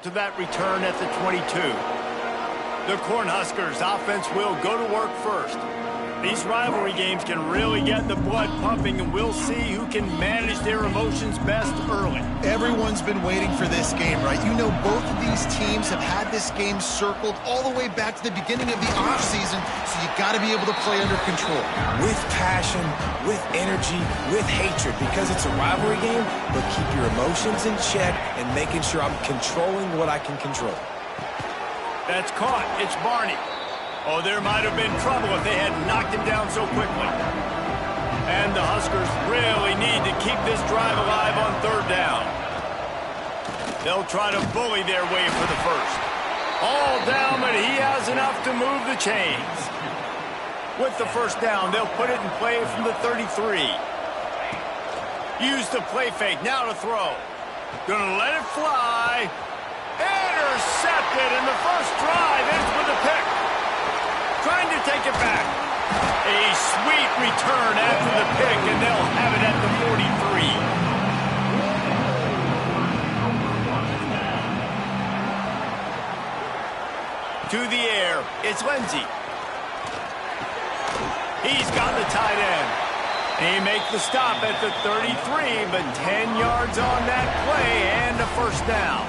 to that return at the 22. The Cornhuskers offense will go to work first. These rivalry games can really get the blood pumping, and we'll see who can manage their emotions best early. Everyone's been waiting for this game, right? You know, both of these teams have had this game circled all the way back to the beginning of the offseason, so you got to be able to play under control. With passion, with energy, with hatred, because it's a rivalry game, but keep your emotions in check and making sure I'm controlling what I can control. That's caught. It's Barney. Oh, there might have been trouble if they had knocked him down so quickly. And the Huskers really need to keep this drive alive on third down. They'll try to bully their way for the first. All down, but he has enough to move the chains. With the first down, they'll put it in play from the 33. Use the play fake, now to throw. Gonna let it fly. Intercepted, and the first drive ends with a pick. Trying to take it back. A sweet return after the pick, and they'll have it at the 43. To the air, it's Lindsey. He's got the tight end. He makes the stop at the 33, but 10 yards on that play and a first down.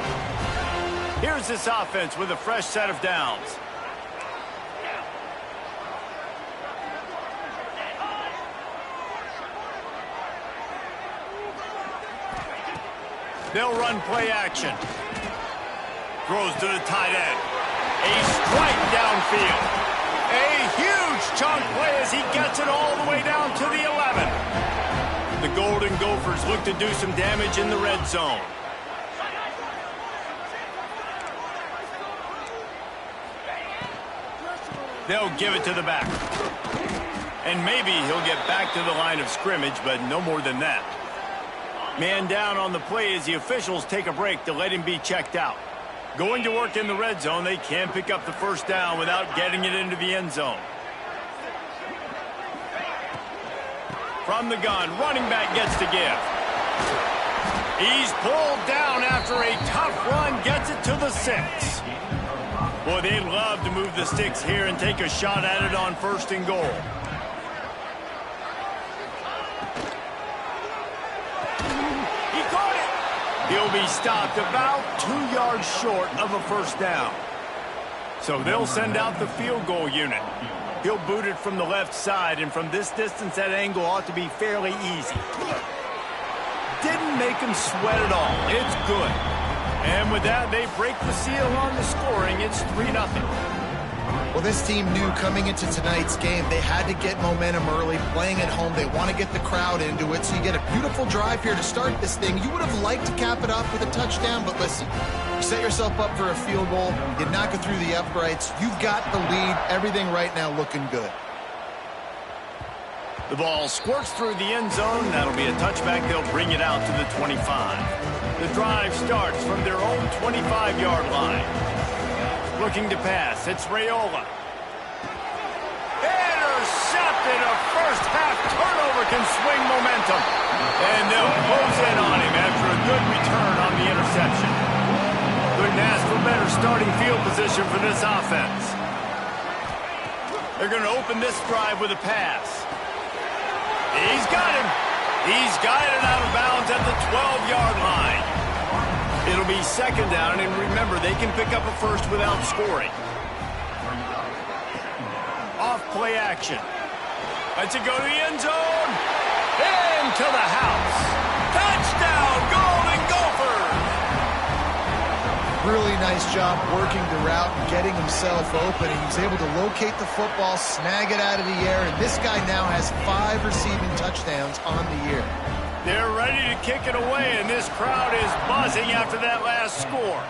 Here's this offense with a fresh set of downs. They'll run play action. Throws to the tight end. A strike downfield. A huge chunk play as he gets it all the way down to the 11. The Golden Gophers look to do some damage in the red zone. They'll give it to the back. And maybe he'll get back to the line of scrimmage, but no more than that. Man down on the play as the officials take a break to let him be checked out. Going to work in the red zone, they can't pick up the first down without getting it into the end zone. From the gun, running back gets to give. He's pulled down after a tough run, gets it to the 6. Boy, they'd love to move the sticks here and take a shot at it on first and goal. He caught it. He'll be stopped about 2 yards short of a first down. So they'll send out the field goal unit. He'll boot it from the left side, and from this distance, that angle ought to be fairly easy. Didn't make him sweat at all. It's good. And with that, they break the seal on the scoring. It's 3-0. Well, this team knew coming into tonight's game they had to get momentum early, playing at home. They want to get the crowd into it, so you get a beautiful drive here to start this thing. You would have liked to cap it off with a touchdown, but listen, you set yourself up for a field goal, you knock it through the uprights, you've got the lead, everything right now looking good. The ball squirts through the end zone. That'll be a touchback. They'll bring it out to the 25. The drive starts from their own 25-yard line. Looking to pass. It's Raiola. Intercepted. A first-half turnover can swing momentum. And they'll close in on him after a good return on the interception. Couldn't ask for better starting field position for this offense. They're going to open this drive with a pass. He's got him. He's guided out of bounds at the 12-yard line. It'll be second down, and remember, they can pick up a first without scoring. Off play action. Lets it go to the end zone. Into the house. Touchdown, Golden Gophers! Really nice job working the route and getting himself open. He was able to locate the football, snag it out of the air, and this guy now has 5 receiving touchdowns on the year. They're ready to kick it away, and this crowd is buzzing after that last score.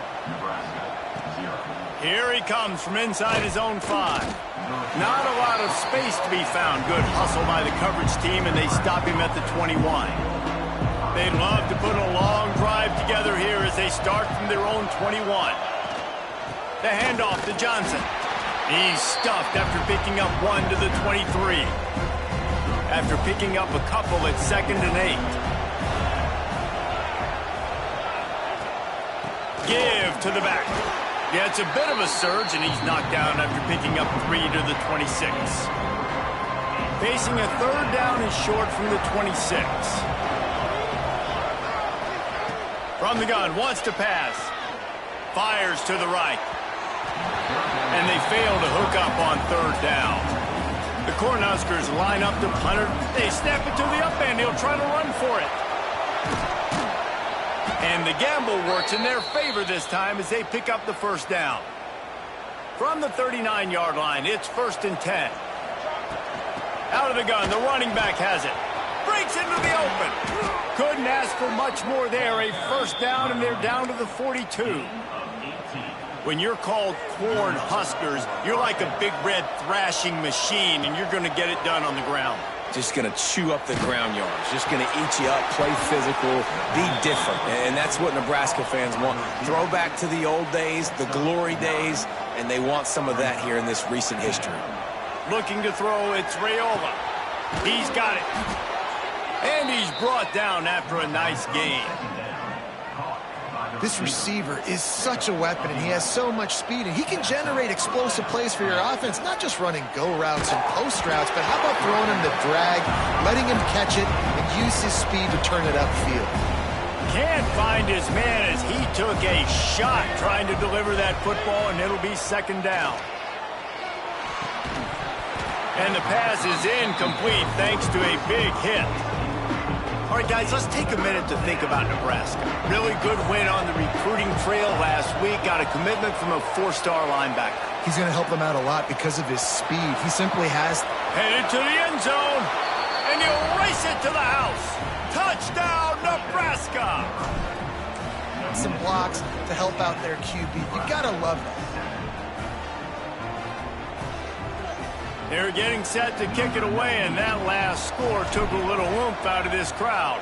Here he comes from inside his own 5. Not a lot of space to be found. Good hustle by the coverage team, and they stop him at the 21. They'd love to put a long drive together here as they start from their own 21. The handoff to Johnson. He's stuffed after picking up 1 to the 23. After picking up a couple at 2nd and 8. Give to the back. Yeah, it's a bit of a surge, and he's knocked down after picking up 3 to the 26. Facing a third down and short from the 26. From the gun, wants to pass. Fires to the right. And they fail to hook up on third down. The Cornhuskers line up to punter. They snap it to the up end. He'll try to run for it. And the gamble works in their favor this time as they pick up the first down. From the 39-yard line, it's 1st and 10. Out of the gun, the running back has it. Breaks into the open. Couldn't ask for much more there. A first down, and they're down to the 42. When you're called Corn Huskers, you're like a big red thrashing machine, and you're going to get it done on the ground. Just going to chew up the ground yards. Just going to eat you up, play physical, be different. And that's what Nebraska fans want. Throw back to the old days, the glory days, and they want some of that here in this recent history. Looking to throw, it's Raiola. He's got it. And he's brought down after a nice gain. This receiver is such a weapon, and he has so much speed, and he can generate explosive plays for your offense, not just running go routes and post routes, but how about throwing him the drag, letting him catch it, and use his speed to turn it upfield. Can't find his man as he took a shot trying to deliver that football, and it'll be 2nd down. And the pass is incomplete thanks to a big hit. All right, guys, let's take a minute to think about Nebraska. Really good win on the recruiting trail last week. Got a commitment from a 4-star linebacker. He's going to help them out a lot because of his speed. He simply has... Headed to the end zone, and he'll race it to the house. Touchdown, Nebraska! Some blocks to help out their QB. You got to love that. They're getting set to kick it away, and that last score took a little oomph out of this crowd.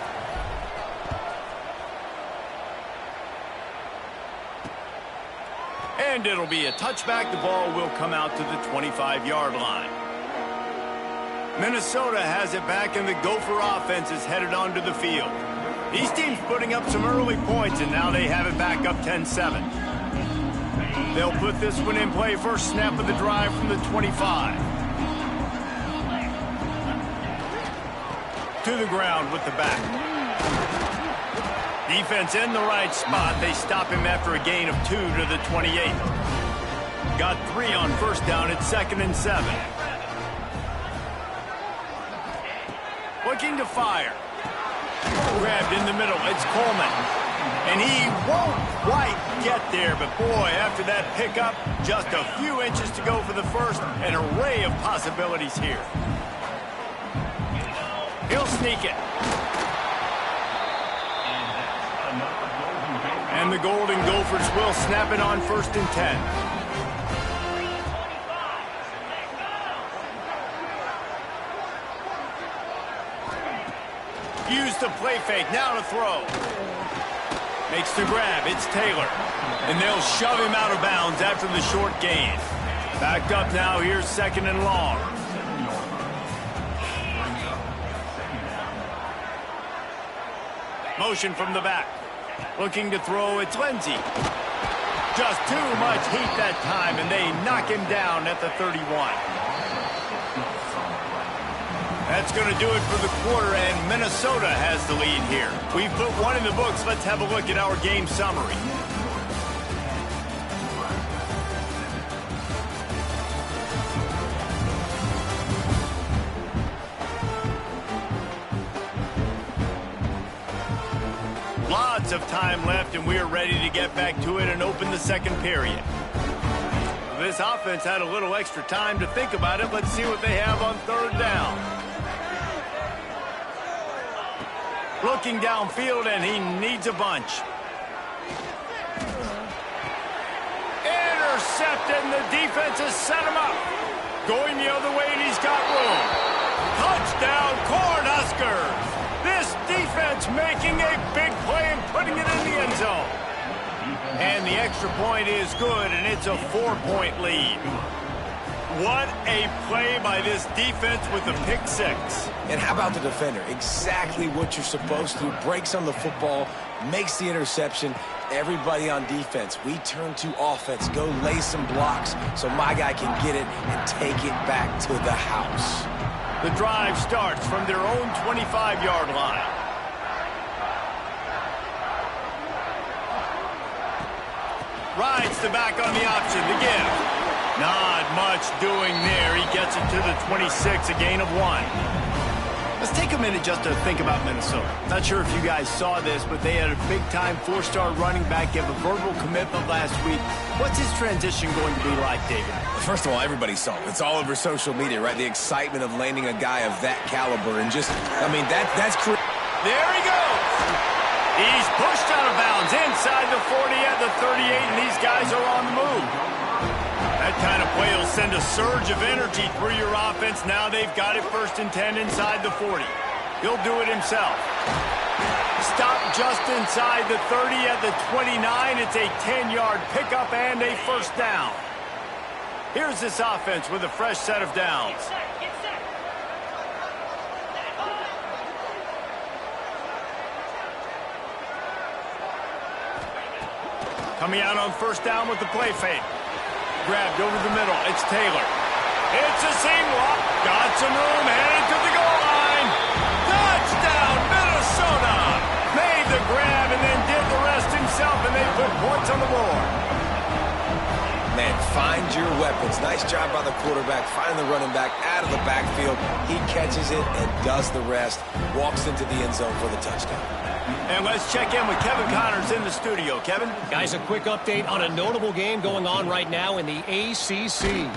And it'll be a touchback. The ball will come out to the 25-yard line. Minnesota has it back, and the Gopher offense is headed onto the field. These teams putting up some early points, and now they have it back up 10-7. They'll put this one in play. First snap of the drive from the 25. To the ground with the back. Defense in the right spot. They stop him after a gain of 2 to the 28. Got 3 on first down. It's 2nd and 7. Looking to fire. Grabbed in the middle. It's Coleman. And he won't quite get there. But boy, after that pickup, just a few inches to go for the first. An array of possibilities here. He'll sneak it. And the Golden Gophers will snap it on 1st and 10. Use the play fake. Now to throw. Makes the grab. It's Taylor. And they'll shove him out of bounds after the short gain. Backed up now. Here's 2nd and long. Motion from the back. Looking to throw, it's Lindsey. Just too much heat that time, and they knock him down at the 31. That's going to do it for the quarter, and Minnesota has the lead here. We've put one in the books. Let's have a look at our game summary. Lots of time left, and we're ready to get back to it and open the 2nd period. This offense had a little extra time to think about it. Let's see what they have on 3rd down. Looking downfield, and he needs a bunch. Intercepted, and the defense has set him up. Going the other way, and he's got room. Touchdown, Cornhuskers! This defense making a big play and putting it in the end zone. And the extra point is good, and it's a 4-point lead. What a play by this defense with the pick 6. And how about the defender? Exactly what you're supposed to do. Breaks on the football, makes the interception, everybody on defense, we turn to offense. Go lay some blocks so my guy can get it and take it back to the house. The drive starts from their own 25-yard line. Rides the back on the option to give. Not much doing there. He gets it to the 26, a gain of 1. Let's take a minute just to think about Minnesota. Not sure if you guys saw this, but they had a big-time 4-star running back give a verbal commitment last week. What's his transition going to be like, David? First of all, everybody saw it. It's all over social media, right? The excitement of landing a guy of that caliber and just, I mean, that's... There he goes! He's pushed out of bounds inside the 40 at the 38, and these guys are on the move. That kind of play will send a surge of energy through your offense. Now they've got it 1st and 10 inside the 40. He'll do it himself. Stop just inside the 30 at the 29. It's a 10-yard pickup and a 1st down. Here's this offense with a fresh set of downs. Coming out on 1st down with the play fake. Grabbed over the middle. It's Taylor. It's a seam walk. Got some room. Headed to the goal line. Touchdown, Minnesota. Made the grab and then did the rest himself, and they put points on the board. Man, find your weapons. Nice job by the quarterback. Find the running back out of the backfield. He catches it and does the rest. Walks into the end zone for the touchdown. And let's check in with Kevin Connors in the studio. Kevin? Guys, a quick update on a notable game going on right now in the ACC.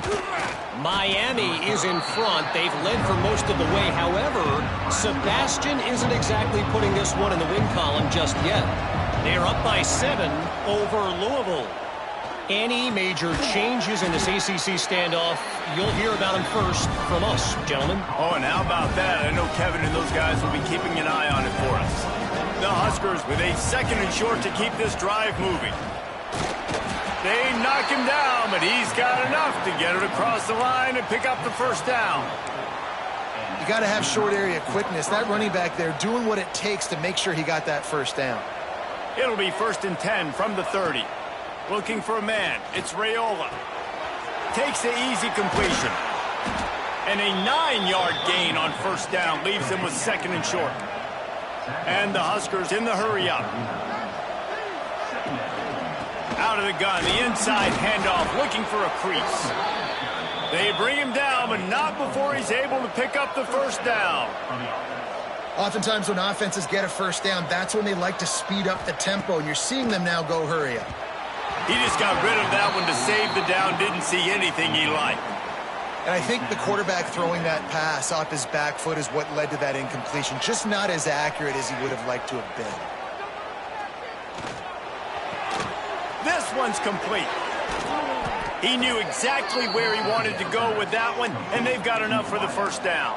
Miami is in front. They've led for most of the way. However, Sebastian isn't exactly putting this one in the win column just yet. They are up by 7 over Louisville. Any major changes in this ACC standoff, you'll hear about them first from us, gentlemen. Oh, and how about that? I know Kevin and those guys will be keeping an eye on it for us. The Huskers with a 2nd and short to keep this drive moving. They knock him down, but he's got enough to get it across the line and pick up the 1st down. You got to have short area quickness. That running back there doing what it takes to make sure he got that 1st down. It'll be 1st and 10 from the 30. Looking for a man. It's Raiola. Takes the easy completion. And a 9-yard gain on 1st down leaves him with 2nd and short. And the Huskers in the hurry up. Out of the gun, the inside handoff, looking for a crease. They bring him down, but not before he's able to pick up the 1st down. Oftentimes when offenses get a 1st down, that's when they like to speed up the tempo, and you're seeing them now go hurry up. He just got rid of that one to save the down, didn't see anything he liked. And I think the quarterback throwing that pass off his back foot is what led to that incompletion. Just not as accurate as he would have liked to have been. This one's complete. He knew exactly where he wanted to go with that one, and they've got enough for the 1st down.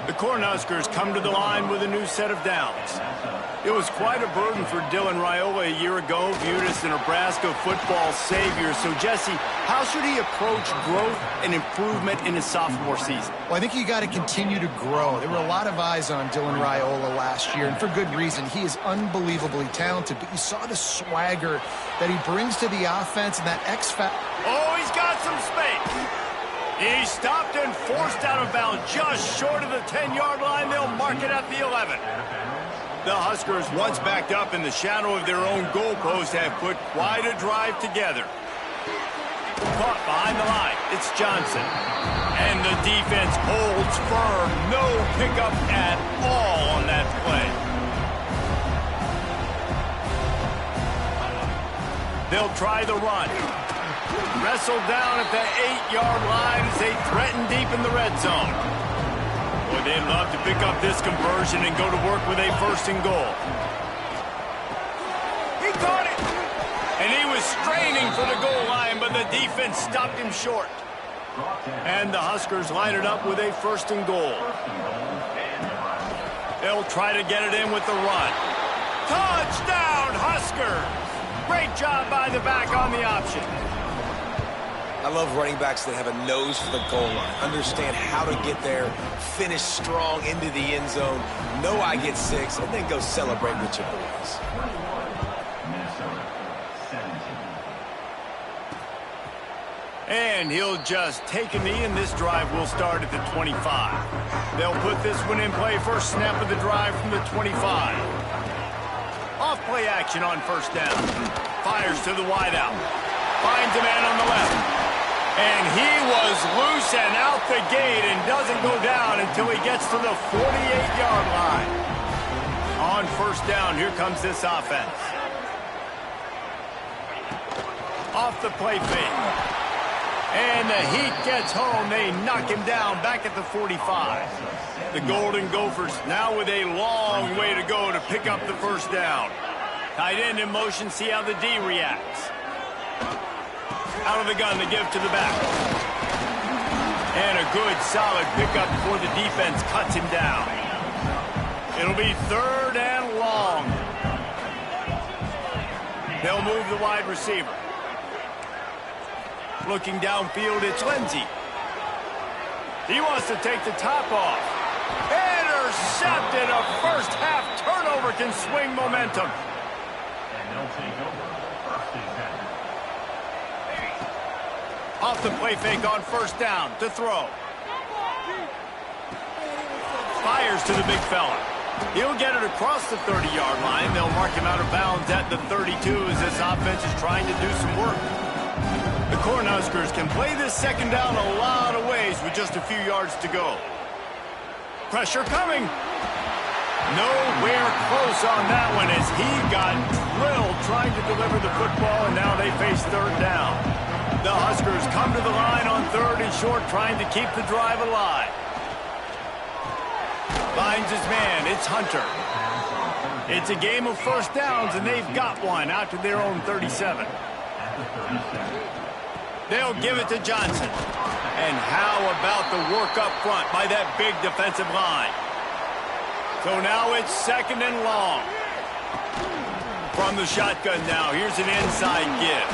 The Cornhuskers come to the line with a new set of downs. It was quite a burden for Dylan Raiola a year ago, viewed as the Nebraska football savior. So, Jesse, how should he approach growth and improvement in his sophomore season? Well, I think you got to continue to grow. There were a lot of eyes on Dylan Raiola last year, and for good reason. He is unbelievably talented, but you saw the swagger that he brings to the offense and that X-factor. Oh, he's got some space. He stopped and forced out of bounds just short of the 10-yard line. They'll mark it at the 11. The Huskers, once backed up in the shadow of their own goalpost, have put quite a drive together. Caught behind the line. It's Johnson. And the defense holds firm. No pickup at all on that play. They'll try the run. Wrestled down at the 8-yard line as they threaten deep in the red zone. Boy, they'd love to pick up this conversion and go to work with a 1st and goal. He caught it! And he was straining for the goal line, but the defense stopped him short. And the Huskers line it up with a 1st and goal. They'll try to get it in with the run. Touchdown, Huskers! Great job by the back on the option. I love running backs that have a nose for the goal line. Understand how to get there, finish strong into the end zone, know I get 6, and then go celebrate with your boys. And he'll just take a knee, and this drive will start at the 25. They'll put this one in play. First snap of the drive from the 25. Off play action on first down. Fires to the wideout. Finds a man on the left. And he was loose and out the gate and doesn't go down until he gets to the 48-yard line. On first down, here comes this offense. Off the play fake. And the Heat gets home. They knock him down back at the 45. The Golden Gophers now with a long way to go to pick up the first down. Tight end in motion, see how the D reacts. Out of the gun, the give to the back. And a good, solid pickup before the defense cuts him down. It'll be third and long. They'll move the wide receiver. Looking downfield, it's Lindsey. He wants to take the top off. Intercepted. A first half turnover can swing momentum. And they'll take over. First and 10. Off the play fake on first down to throw. Fires to the big fella. He'll get it across the 30-yard line. They'll mark him out of bounds at the 32 as this offense is trying to do some work. The Cornhuskers can play this second down a lot of ways with just a few yards to go. Pressure coming. Nowhere close on that one as he got drilled trying to deliver the football, and now they face third down. The Huskers come to the line on third and short, trying to keep the drive alive. Finds his man. It's Hunter. It's a game of first downs, and they've got one out to their own 37. They'll give it to Johnson. And how about the work up front by that big defensive line? So now it's second and long. From the shotgun now, here's an inside give.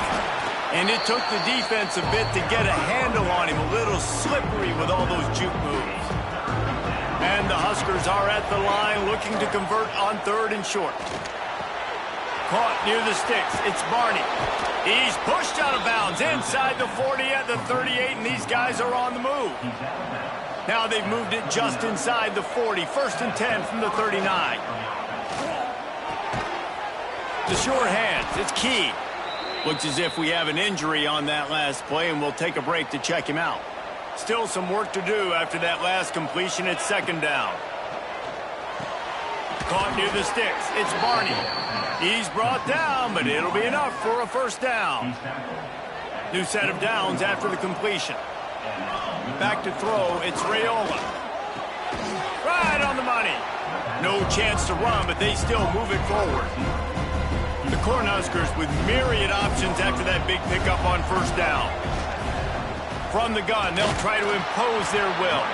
And it took the defense a bit to get a handle on him, a little slippery with all those juke moves. And the Huskers are at the line looking to convert on third and short. Caught near the sticks. It's Barney. He's pushed out of bounds inside the 40 at the 38, and these guys are on the move. Now they've moved it just inside the 40. First and 10 from the 39. The sure hands. It's Key. Looks as if we have an injury on that last play, and we'll take a break to check him out. Still some work to do after that last completion at second down. Caught near the sticks. It's Barney. He's brought down, but it'll be enough for a first down. New set of downs after the completion. Back to throw, it's Raiola. Right on the money. No chance to run, but they still move it forward. The Cornhuskers with myriad options after that big pickup on first down. From the gun, they'll try to impose their will.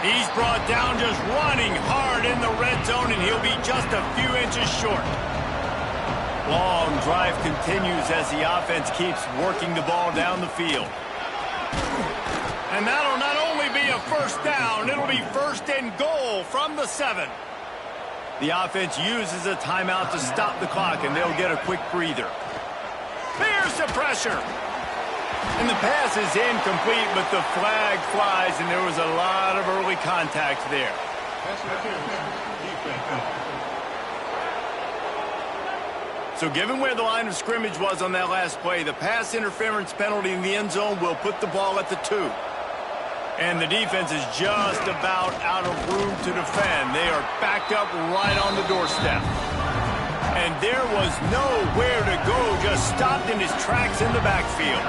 He's brought down just running hard in the red zone, and he'll be just a few inches short. Long drive continues as the offense keeps working the ball down the field. And that'll not only be a first down, it'll be first and goal from the 7. The offense uses a timeout to stop the clock, and they'll get a quick breather. Here's the pressure. And the pass is incomplete, but the flag flies, and there was a lot of early contact there. So given where the line of scrimmage was on that last play, the pass interference penalty in the end zone will put the ball at the 2. And the defense is just about out of room to defend. They are backed up right on the doorstep. And there was nowhere to go, just stopped in his tracks in the backfield.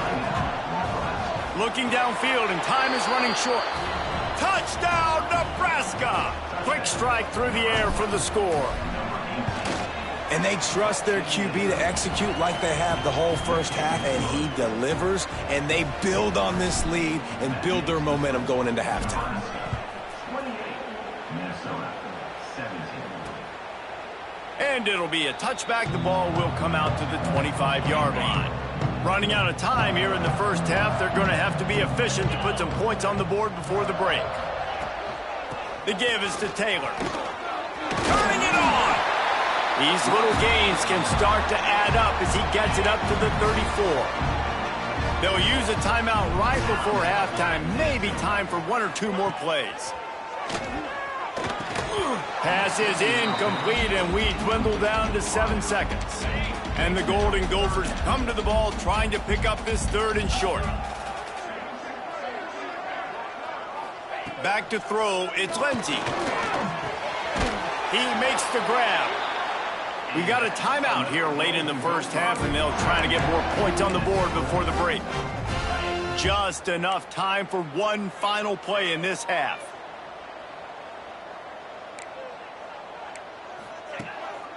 Looking downfield, and time is running short. Touchdown, Nebraska! Quick strike through the air for the score. And they trust their QB to execute like they have the whole first half, and he delivers, and they build on this lead and build their momentum going into halftime. 28, Minnesota, 17. And it'll be a touchback. The ball will come out to the 25-yard line. Running out of time here in the first half, they're going to have to be efficient to put some points on the board before the break. The give is to Taylor. Turning it on! These little gains can start to add up as he gets it up to the 34. They'll use a timeout right before halftime. Maybe time for 1 or 2 more plays. Pass is incomplete, and we dwindle down to 7 seconds. And the Golden Gophers come to the ball trying to pick up this 3rd and short. Back to throw, it's Lindsey. He makes the grab. We got a timeout here late in the first half, and they'll try to get more points on the board before the break. Just enough time for one final play in this half.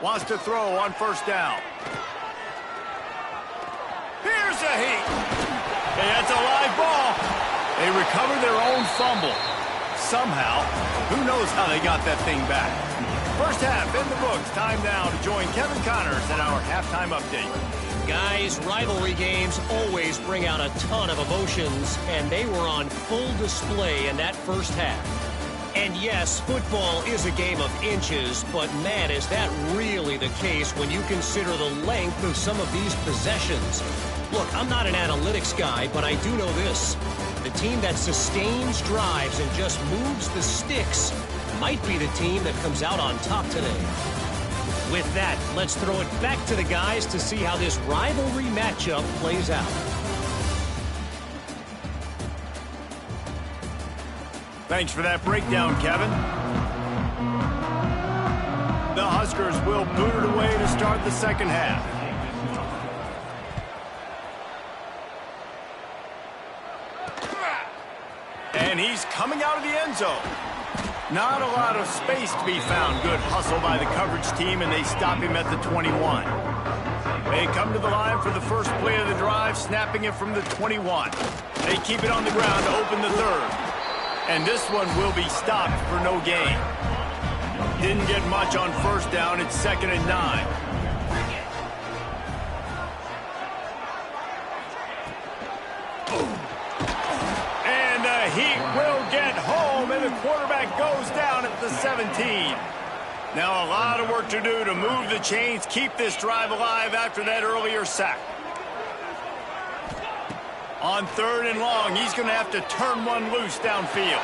Wants to throw on 1st down. Here's a heat. Hey, that's a live ball. They recover their own fumble. Somehow, who knows how they got that thing back. First half in the books. Time now to join Kevin Connors in our halftime update. Guys, rivalry games always bring out a ton of emotions, and they were on full display in that first half. And yes, football is a game of inches, but man, is that really the case when you consider the length of some of these possessions. Look, I'm not an analytics guy, but I do know this. The team that sustains drives and just moves the sticks might be the team that comes out on top today. With that, let's throw it back to the guys to see how this rivalry matchup plays out. Thanks for that breakdown, Kevin. The Huskers will boot it away to start the second half. And he's coming out of the end zone. Not a lot of space to be found. Good hustle by the coverage team, and they stop him at the 21. They come to the line for the first play of the drive, snapping it from the 21. They keep it on the ground to open the 3rd. And this one will be stopped for no gain. Didn't get much on 1st down. It's 2nd and 9. And the Heat will get home, and the quarterback goes down at the 17. Now a lot of work to do to move the chains, keep this drive alive after that earlier sack. On 3rd and long, he's going to have to turn one loose downfield.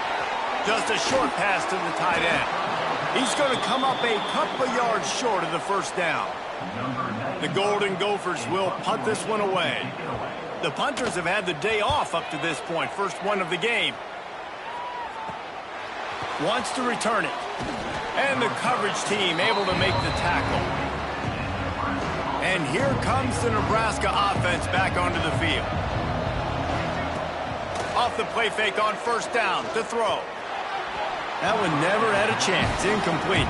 Just a short pass to the tight end. He's going to come up a couple of yards short of the 1st down. The Golden Gophers will punt this one away. The punters have had the day off up to this point. First one of the game. Wants to return it. And the coverage team able to make the tackle. And here comes the Nebraska offense back onto the field. Off the play fake on 1st down to throw. That one never had a chance. Incomplete.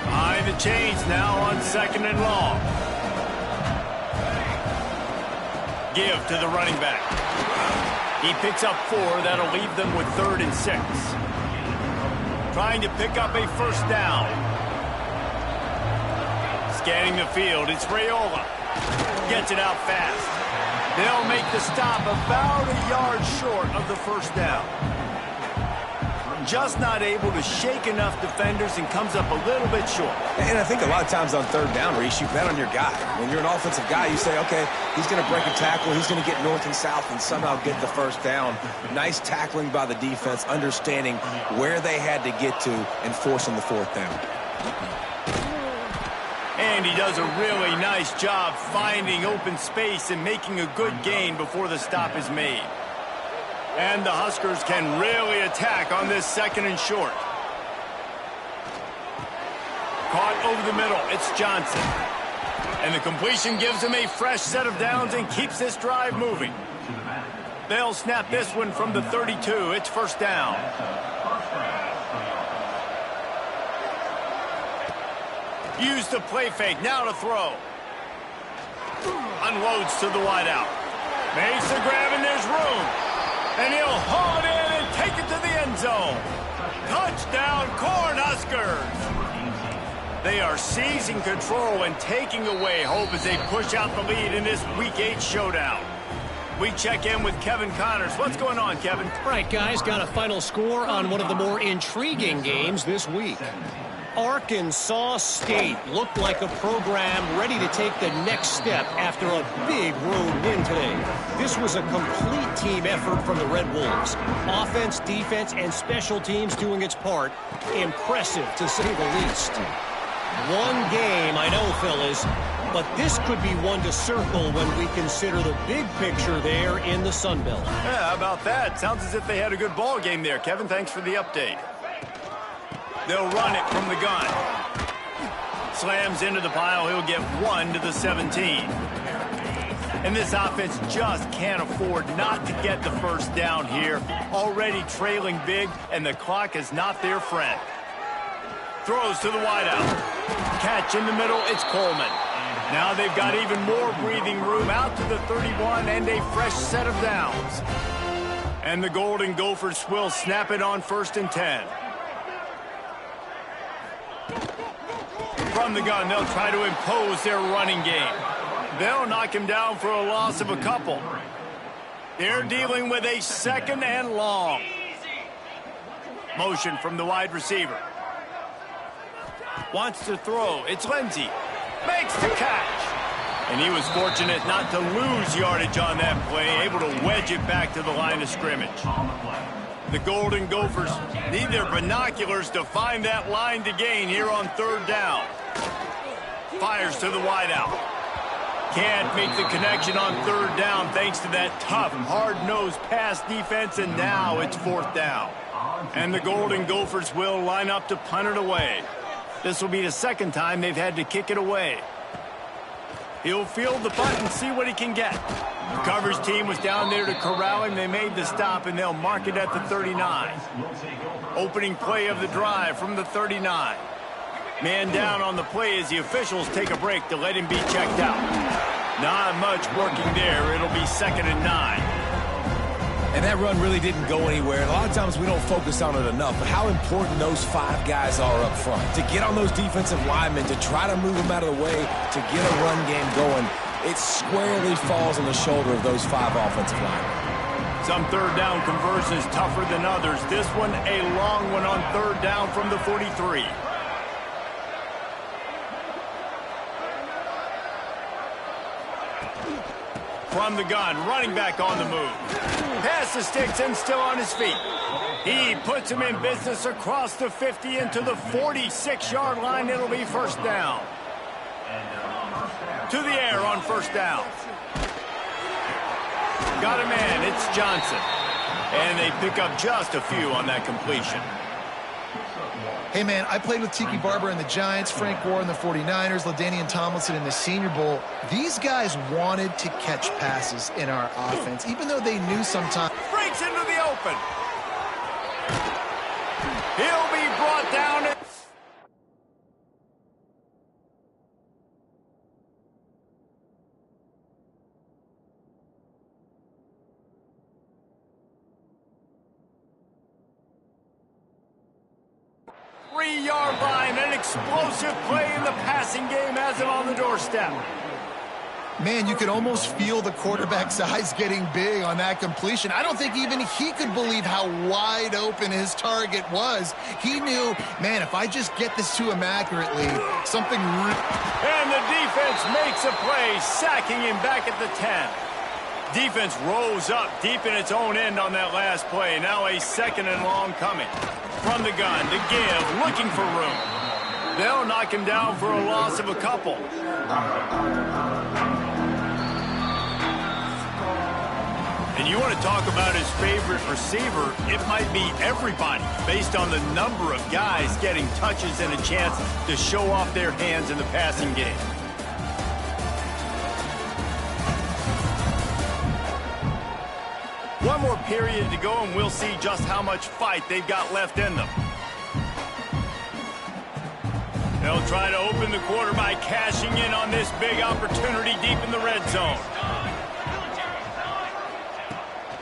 Behind the chains now on 2nd and long. Give to the running back. He picks up 4. That'll leave them with 3rd and 6. Trying to pick up a 1st down. Scanning the field. It's Raiola. Gets it out fast. They'll make the stop about a yard short of the 1st down. Just not able to shake enough defenders and comes up a little bit short. And I think a lot of times on 3rd down, Reese, you bet on your guy. When you're an offensive guy, you say, okay, he's going to break a tackle, he's going to get north and south and somehow get the 1st down. Nice tackling by the defense, understanding where they had to get to and forcing the 4th down. And he does a really nice job finding open space and making a good gain before the stop is made. And the Huskers can really attack on this 2nd and short. Caught over the middle. It's Johnson. And the completion gives him a fresh set of downs and keeps this drive moving. They'll snap this one from the 32. It's 1st down. Use the play fake. Now to throw. Unloads to the wideout. Makes the grab and there's room. And he'll haul it in and take it to the end zone. Touchdown, Cornhuskers. They are seizing control and taking away hope as they push out the lead in this Week 8 showdown. We check in with Kevin Connors. What's going on, Kevin? All right, guys, got a final score on one of the more intriguing games this week. Arkansas State looked like a program ready to take the next step after a big road win today. This was a complete team effort from the Red Wolves. Offense, defense, and special teams doing its part. Impressive, to say the least. One game, I know, fellas, but this could be one to circle when we consider the big picture there in the Sun Belt. Yeah, how about that? Sounds as if they had a good ball game there. Kevin, thanks for the update. They'll run it from the gun. Slams into the pile. He'll get 1 to the 17. And this offense just can't afford not to get the first down here. Already trailing big, and the clock is not their friend. Throws to the wideout. Catch in the middle. It's Coleman. Now they've got even more breathing room out to the 31 and a fresh set of downs. And the Golden Gophers will snap it on 1st and 10. From the gun, they'll try to impose their running game. They'll knock him down for a loss of a couple. They're dealing with a 2nd and long. Motion from the wide receiver. Wants to throw. It's Lindsey. Makes the catch. And he was fortunate not to lose yardage on that play, able to wedge it back to the line of scrimmage. The Golden Gophers need their binoculars to find that line to gain here on 3rd down. Fires to the wideout. Can't make the connection on 3rd down thanks to that tough, hard-nosed pass defense, and now it's 4th down. And the Golden Gophers will line up to punt it away. This will be the 2nd time they've had to kick it away. He'll field the punt and see what he can get. The coverage team was down there to corral him. They made the stop, and they'll mark it at the 39. Opening play of the drive from the 39. Man down on the play as the officials take a break to let him be checked out. Not much working there. It'll be 2nd and 9. And that run really didn't go anywhere. And a lot of times we don't focus on it enough, but how important those 5 guys are up front. To get on those defensive linemen, to try to move them out of the way, to get a run game going, it squarely falls on the shoulder of those 5 offensive linemen. Some 3rd down conversions tougher than others. This one a long one on 3rd down from the 43. From the gun, running back on the move. Pass the sticks and still on his feet. He puts him in business across the 50 into the 46-yard line. It'll be 1st down. To the air on 1st down. Got a man, it's Johnson. And they pick up just a few on that completion. Hey, man, I played with Tiki Barber in the Giants, Frank Gore in the 49ers, LaDainian Tomlinson in the Senior Bowl. These guys wanted to catch passes in our offense, even though they knew sometimes. Breaks into the open. He'll be brought down. 3-yard line. An explosive play in the passing game has him on the doorstep. Man, you could almost feel the quarterback's eyes getting big on that completion. I don't think even he could believe how wide open his target was. He knew, man, if I just get this to him accurately, something... And the defense makes a play, sacking him back at the 10. Defense rolls up deep in its own end on that last play. Now a 2nd and long coming. From the gun to give, looking for room. They'll knock him down for a loss of a couple. And you want to talk about his favorite receiver, it might be everybody, based on the number of guys getting touches and a chance to show off their hands in the passing game. One more period to go, and we'll see just how much fight they've got left in them. They'll try to open the quarter by cashing in on this big opportunity deep in the red zone.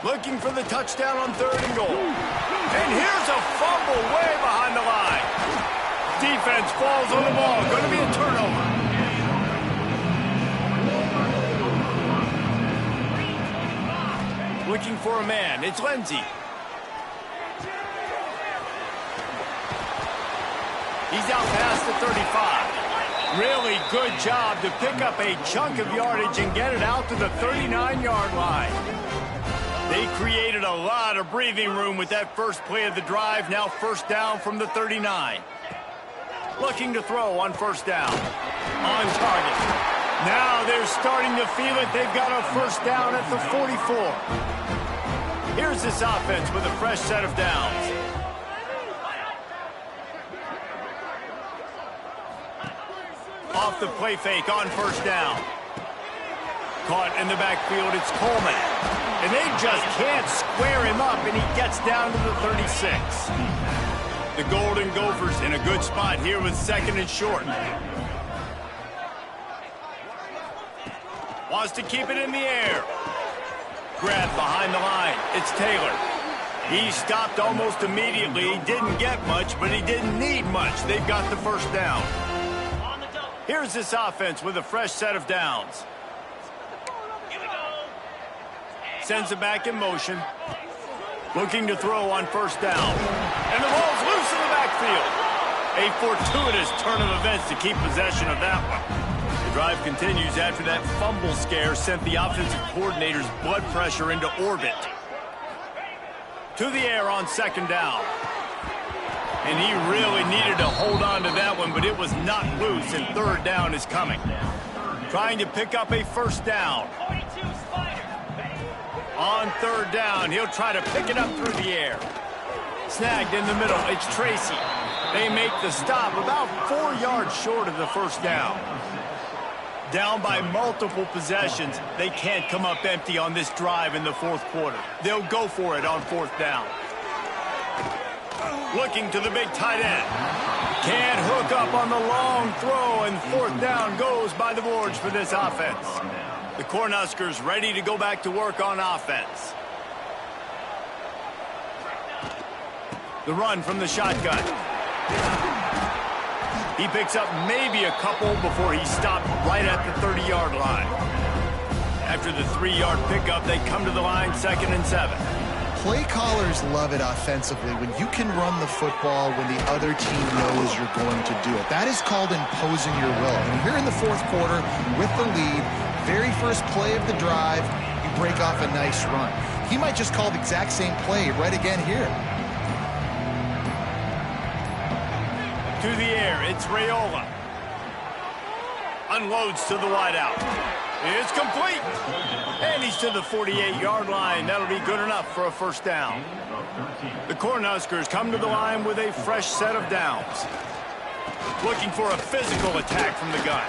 Looking for the touchdown on 3rd and goal. And here's a fumble way behind the line. Defense falls on the ball. Going to be a turnover. Looking for a man. It's Lindsey. He's out past the 35. Really good job to pick up a chunk of yardage and get it out to the 39-yard line. They created a lot of breathing room with that first play of the drive. Now first down from the 39. Looking to throw on first down. On target. Now they're starting to feel it. They've got a first down at the 44. Here's this offense with a fresh set of downs. Off the play fake on first down. Caught in the backfield, it's Coleman. And they just can't square him up, and he gets down to the 36. The Golden Gophers in a good spot here with second and short. Wants to keep it in the air. Grab behind the line. It's Taylor. He stopped almost immediately. He didn't get much, but he didn't need much. They've got the first down. Here's this offense with a fresh set of downs. Sends it back in motion. Looking to throw on first down. And the ball's loose in the backfield. A fortuitous turn of events to keep possession of that one. The drive continues after that fumble scare sent the offensive coordinator's blood pressure into orbit. To the air on second down. And he really needed to hold on to that one, but it was not loose, and third down is coming. Trying to pick up a first down. On third down, he'll try to pick it up through the air. Snagged in the middle, it's Tracy. They make the stop about 4 yards short of the first down. Down by multiple possessions, they can't come up empty on this drive in the fourth quarter. They'll go for it on fourth down. Looking to the big tight end. Can't hook up on the long throw, and fourth down goes by the boards for this offense. The Cornhuskers ready to go back to work on offense. The run from the shotgun. He picks up maybe a couple before he stopped right at the 30-yard line. After the 3-yard pickup, they come to the line, 2nd and 7. Play callers love it offensively when you can run the football when the other team knows you're going to do it. That is called imposing your will. And here in the fourth quarter with the lead, very first play of the drive, you break off a nice run. He might just call the exact same play right again here. To the air, it's Raiola. Unloads to the wideout. It's complete. And he's to the 48-yard line. That'll be good enough for a first down. The Cornhuskers come to the line with a fresh set of downs. Looking for a physical attack from the gun.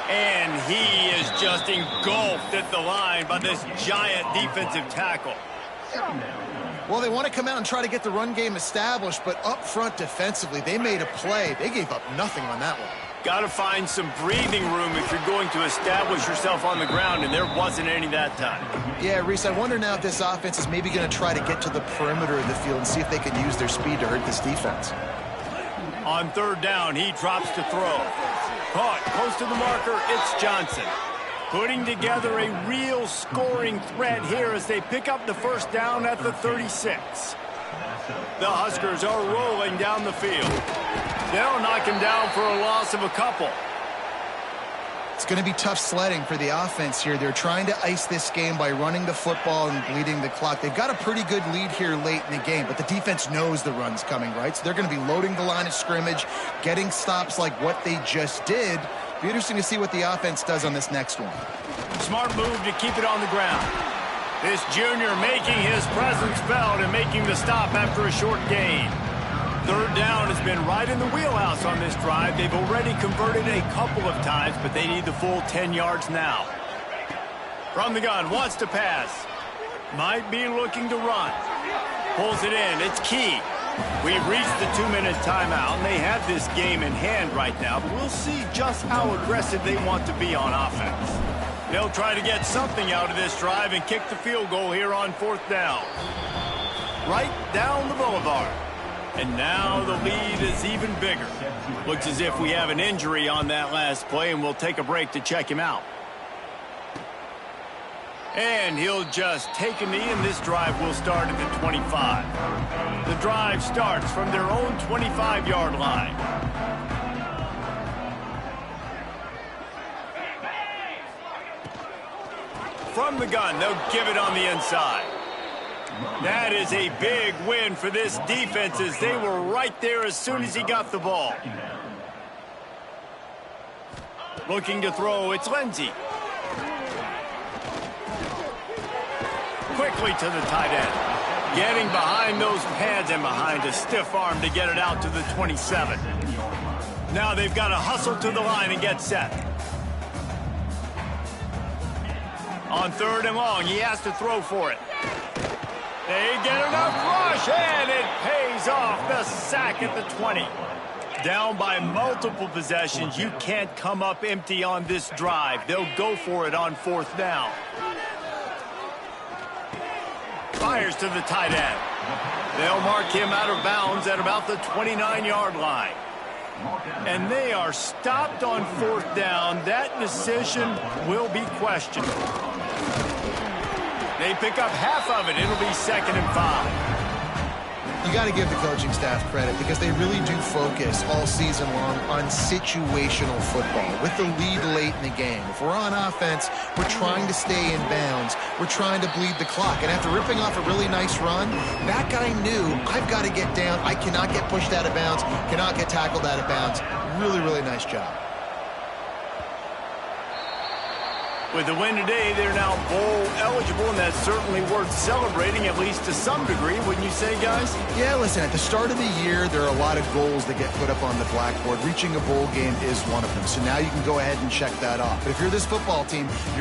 And he is just engulfed at the line by this giant defensive tackle. Well, they want to come out and try to get the run game established, but up front defensively, they made a play. They gave up nothing on that one. Got to find some breathing room if you're going to establish yourself on the ground, and there wasn't any that time. Yeah, Reese, I wonder now if this offense is maybe going to try to get to the perimeter of the field and see if they can use their speed to hurt this defense. On third down, he drops to throw. Caught close to the marker, it's Johnson. Putting together a real scoring threat here as they pick up the first down at the 36. The Huskers are rolling down the field. They'll knock him down for a loss of a couple. It's going to be tough sledding for the offense here. They're trying to ice this game by running the football and bleeding the clock. They've got a pretty good lead here late in the game, but the defense knows the run's coming, right? So they're going to be loading the line of scrimmage, getting stops like what they just did. Be interesting to see what the offense does on this next one. Smart move to keep it on the ground. This junior making his presence felt and making the stop after a short gain. Third down has been right in the wheelhouse on this drive. They've already converted a couple of times, but they need the full 10 yards now. From the gun, wants to pass. Might be looking to run. Pulls it in. It's Key. We've reached the 2-minute timeout, and they have this game in hand right now, but we'll see just how aggressive they want to be on offense. They'll try to get something out of this drive and kick the field goal here on fourth down. Right down the boulevard. And now the lead is even bigger. Looks as if we have an injury on that last play, and we'll take a break to check him out. And he'll just take a knee, and this drive will start at the 25. The drive starts from their own 25-yard line. from the gun. They'll give it on the inside. That is a big win for this defense as they were right there as soon as he got the ball. Looking to throw, it's Lindsey. Quickly to the tight end. Getting behind those pads and behind a stiff arm to get it out to the 27. Now they've got to hustle to the line and get set. On 3rd and long, he has to throw for it. They get enough rush, and it pays off. The sack at the 20. Down by multiple possessions. You can't come up empty on this drive. They'll go for it on 4th down. Fires to the tight end. They'll mark him out of bounds at about the 29-yard line. And they are stopped on 4th down. That decision will be questioned. They pick up half of it. It'll be 2nd and 5. You got to give the coaching staff credit because they really do focus all season long on situational football with the lead late in the game. If we're on offense, we're trying to stay in bounds. We're trying to bleed the clock. And after ripping off a really nice run, that guy knew, I've got to get down. I cannot get pushed out of bounds, cannot get tackled out of bounds. Really, really nice job. With the win today, they're now bowl eligible, and that's certainly worth celebrating, at least to some degree, wouldn't you say, guys? Yeah, listen, at the start of the year, there are a lot of goals that get put up on the blackboard. Reaching a bowl game is one of them. So now you can go ahead and check that off. But if you're this football team, you're